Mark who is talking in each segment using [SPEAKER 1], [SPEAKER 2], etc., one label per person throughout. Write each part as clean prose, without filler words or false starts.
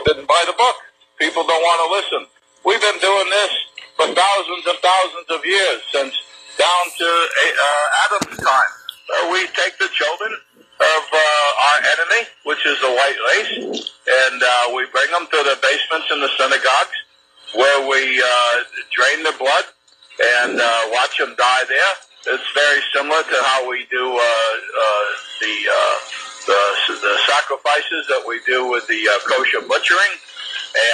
[SPEAKER 1] didn't buy the book. People don't want to listen. We've been doing this for thousands and thousands of years, since down to Adam's time. We take the children of our enemy, which is the white race, and we bring them to the basements in the synagogues, where we drain their blood and watch them die there. It's very similar to how we do the sacrifices that we do with the kosher butchering,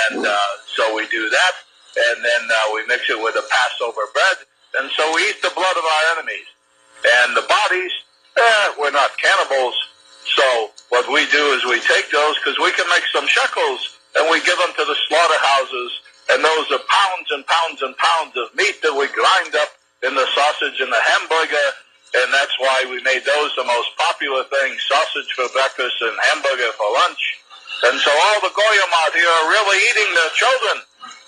[SPEAKER 1] and so we do that, and then we mix it with the Passover bread, and so we eat the blood of our enemies. And the bodies, we're not cannibals, so what we do is we take those, because we can make some shekels, and we give them to the slaughterhouses, and those are pounds and pounds and pounds of meat that we grind up in the sausage and the hamburger, and that's why we made those the most popular thing, sausage for breakfast and hamburger for lunch. And so all the goyim out here are really eating their children.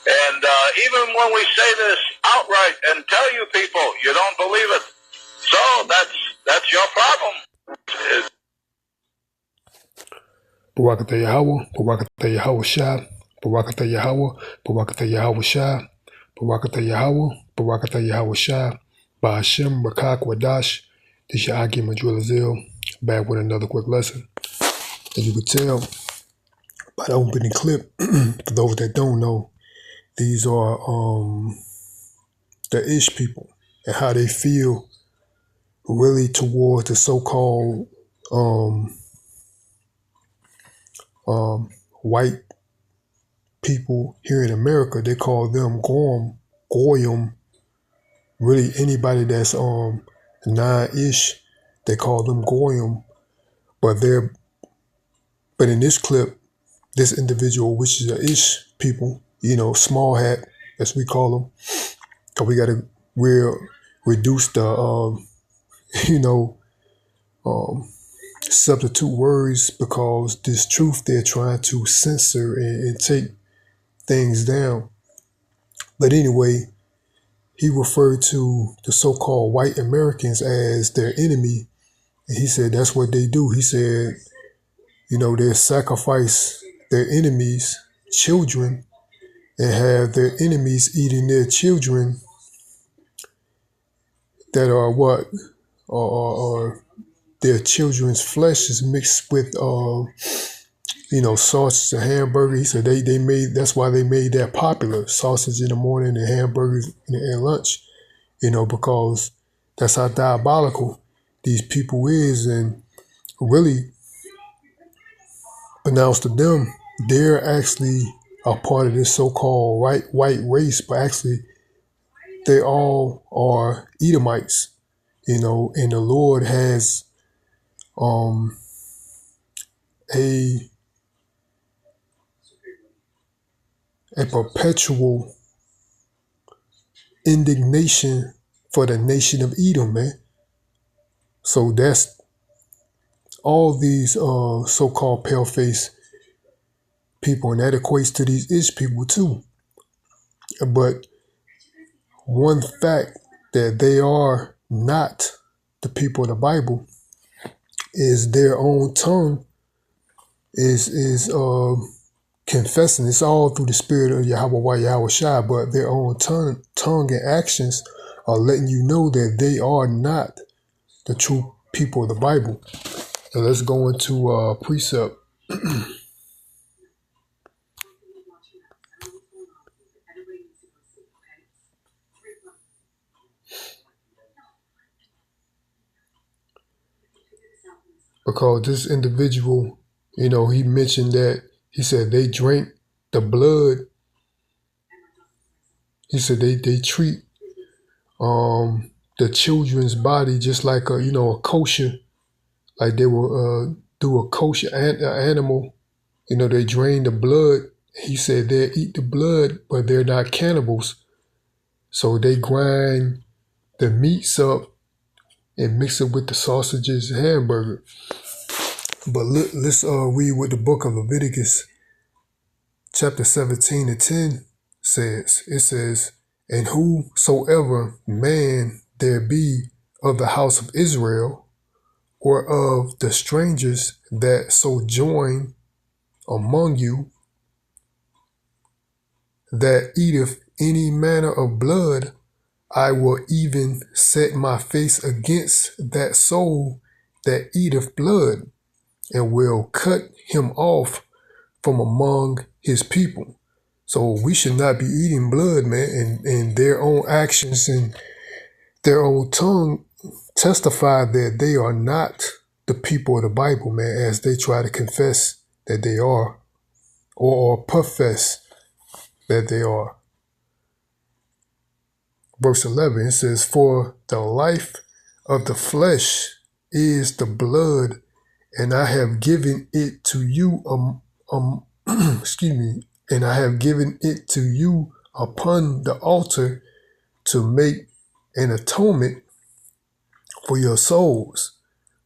[SPEAKER 1] And even when we say this outright and tell you people, you don't believe it. So that's your problem.
[SPEAKER 2] Barakatah Yahweh, Barakatah Yahweh Shah, Barakatah Yahweh, Barakatah Yahweh Shah, Barakatah Yahweh, Barakatah Yahweh Shah, Ba'ashem, Rakak, Wadash. This your Aki Madrilazil, back with another quick lesson. As you could tell by the opening clip, for those that don't know, these are the Ish people and how they feel really towards the so-called white people here in America. They call them Goyim. Really, anybody that's non-ish, they call them Goyim. But in this clip, this individual, which is the Ish people, small hat, as we call them, because we got to reduce the substitute words, because this truth they're trying to censor and take things down. But anyway, he referred to the so-called white Americans as their enemy. And he said that's what they do. He said, they sacrifice their enemies' children and have their enemies eating their children that are what? Or their children's flesh is mixed with, sausage and hamburger. He said that's why they made that popular, sausage in the morning and hamburgers at lunch, because that's how diabolical these people is. And really, pronounced to them, they're actually a part of this so-called white race, but actually they all are Edomites, and the Lord has a perpetual indignation for the nation of Edom, man. So that's all these so-called pale-faced people, and that equates to these Ish people too. But one fact that they are not the people of the Bible is their own tongue is confessing. It's all through the spirit of Yahweh Shai, but their own tongue and actions are letting you know that they are not the true people of the Bible. So let's go into precept. Because this individual, he mentioned that, he said they drink the blood. He said they treat the children's body just like a kosher, like they will do a kosher animal. They drain the blood. He said they eat the blood, but they're not cannibals. So they grind the meats up and mix it with the sausages and hamburger. But let's read what the book of Leviticus, chapter 17 and 10 says. It says, "And whosoever man there be of the house of Israel, or of the strangers that sojourn among you, that eateth any manner of blood, I will even set my face against that soul that eateth blood, and will cut him off from among his people. So we should not be eating blood, man, and their own actions and their own tongue testify that they are not the people of the Bible, man, as they try to confess that they are, or profess that they are. Verse 11, it says, for the life of the flesh is the blood, and I have given it to you, and I have given it to you upon the altar to make an atonement for your souls.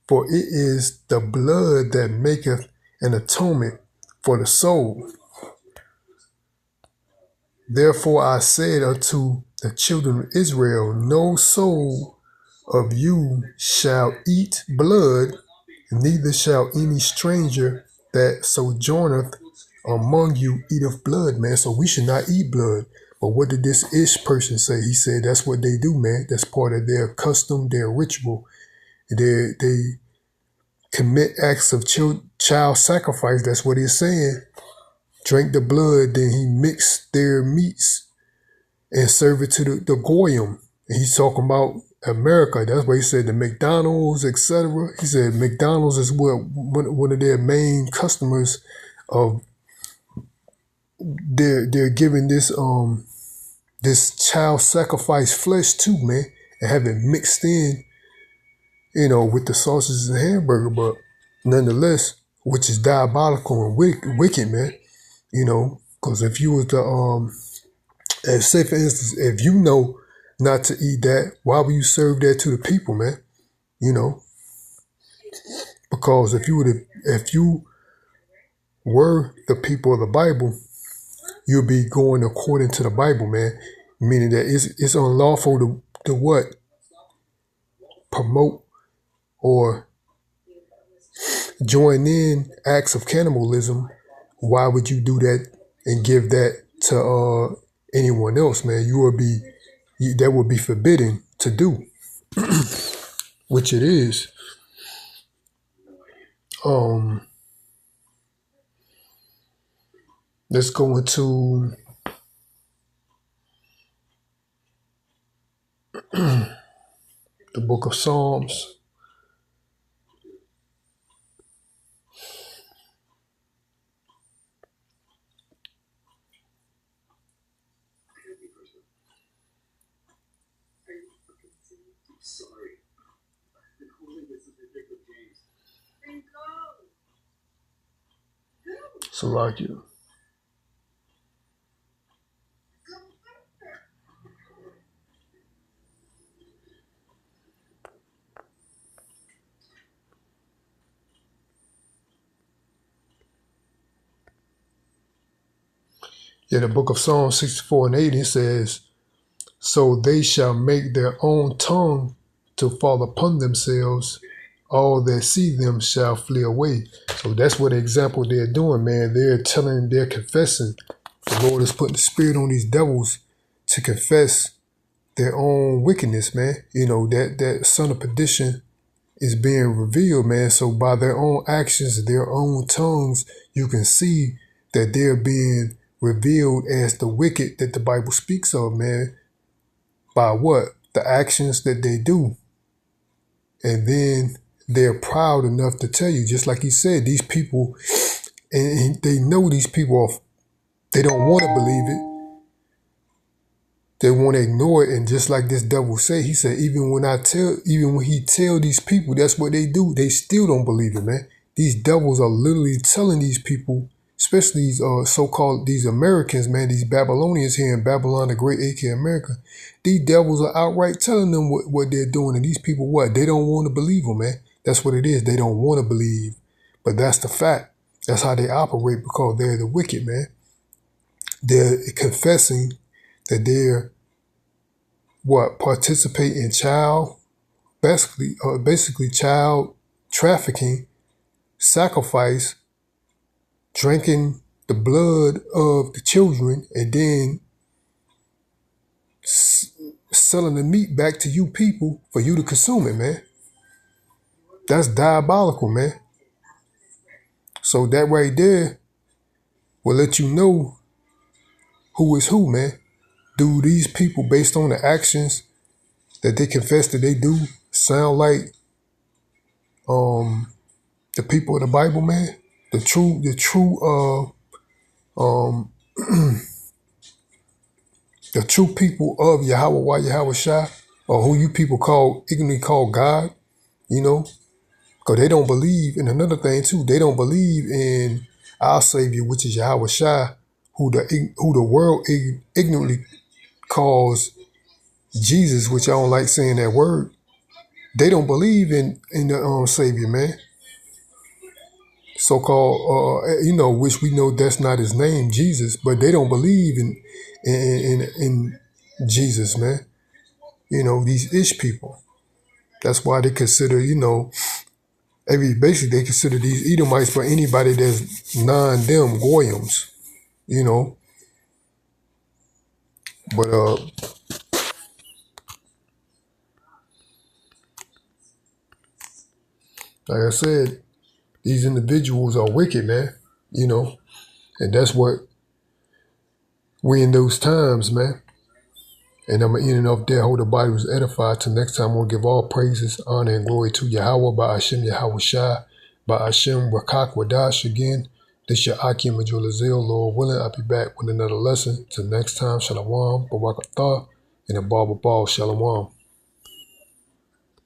[SPEAKER 2] For it is the blood that maketh an atonement for the soul. Therefore I said unto the children of Israel, no soul of you shall eat blood, neither shall any stranger that sojourneth among you eat of blood, man. So we should not eat blood. But what did this Ish person say? He said that's what they do, man. That's part of their custom, their ritual. They commit acts of child sacrifice. That's what he's saying. Drink the blood, then he mixed their meats and serve it to the goyim. And he's talking about America. That's why he said the McDonald's, etc. He said McDonald's is one of their main customers of. They're giving this child sacrifice flesh too, man, and have it mixed in, with the sausages and hamburger, but nonetheless, which is diabolical and wicked, man. Because if you was to say for instance, if you know not to eat that, why would you serve that to the people, man? Because if you were the people of the Bible, you'll be going according to the Bible, man. Meaning that it's unlawful to what? Promote or join in acts of cannibalism. Why would you do that and give that to anyone else, man? That would be forbidden to do, which it is. Let's go into the book of Psalms. Salakia. Yeah, the book of Psalms 64 and 80 says, so they shall make their own tongue to fall upon themselves. All that see them shall flee away. So that's what example they're doing, man. They're confessing. The Lord is putting the spirit on these devils to confess their own wickedness, man. That son of perdition is being revealed, man. So by their own actions, their own tongues, you can see that they're being revealed as the wicked that the Bible speaks of, man. By what? The actions that they do. And then they're proud enough to tell you, just like he said, these people, and they know these people, they don't want to believe it. They want to ignore it. And just like this devil said, he said, even when he tell these people, that's what they do, they still don't believe it, man. These devils are literally telling these people, especially these so-called, these Americans, man, these Babylonians here in Babylon, the great AK America. These devils are outright telling them what they're doing. And these people, what? They don't want to believe them, man. That's what it is. They don't want to believe. But that's the fact. That's how they operate, because they're the wicked, man. They're confessing that they're participate in basically child trafficking, sacrifice, drinking the the blood of the children and then selling the meat back to you people for you to consume it, man. That's diabolical, man. So that right there will let you know who is who, man. Do these people, based on the actions that they confess that they do, sound like the people of the Bible, man? The true the true people of Yahweh Yahweh Shai, or who you people ignorantly call God, you know? Because they don't believe, and another thing too, they don't believe in our Savior, which is Yahweh Shai, who the world ignorantly calls Jesus, which I don't like saying that word. They don't believe in the Savior, man. So-called, which we know that's not his name, Jesus, but they don't believe in Jesus, man. You know, these Ish people. That's why they consider, basically they consider these Edomites for anybody that's non-them Goyams, you know. But like I said, these individuals are wicked, man, you know. And that's what we in those times, man. And I'm going to end it off there. Hold the body was edified. Till next time, we'll give all praises, honor, and glory to Yahweh, by Hashem Yahweh Shai, by Hashem Rakak Wadash again. This your Akim Majulazil, Lord willing. I'll be back with another lesson. Till next time, Shalom, Barakatah, and a Baba Ball, Shalom.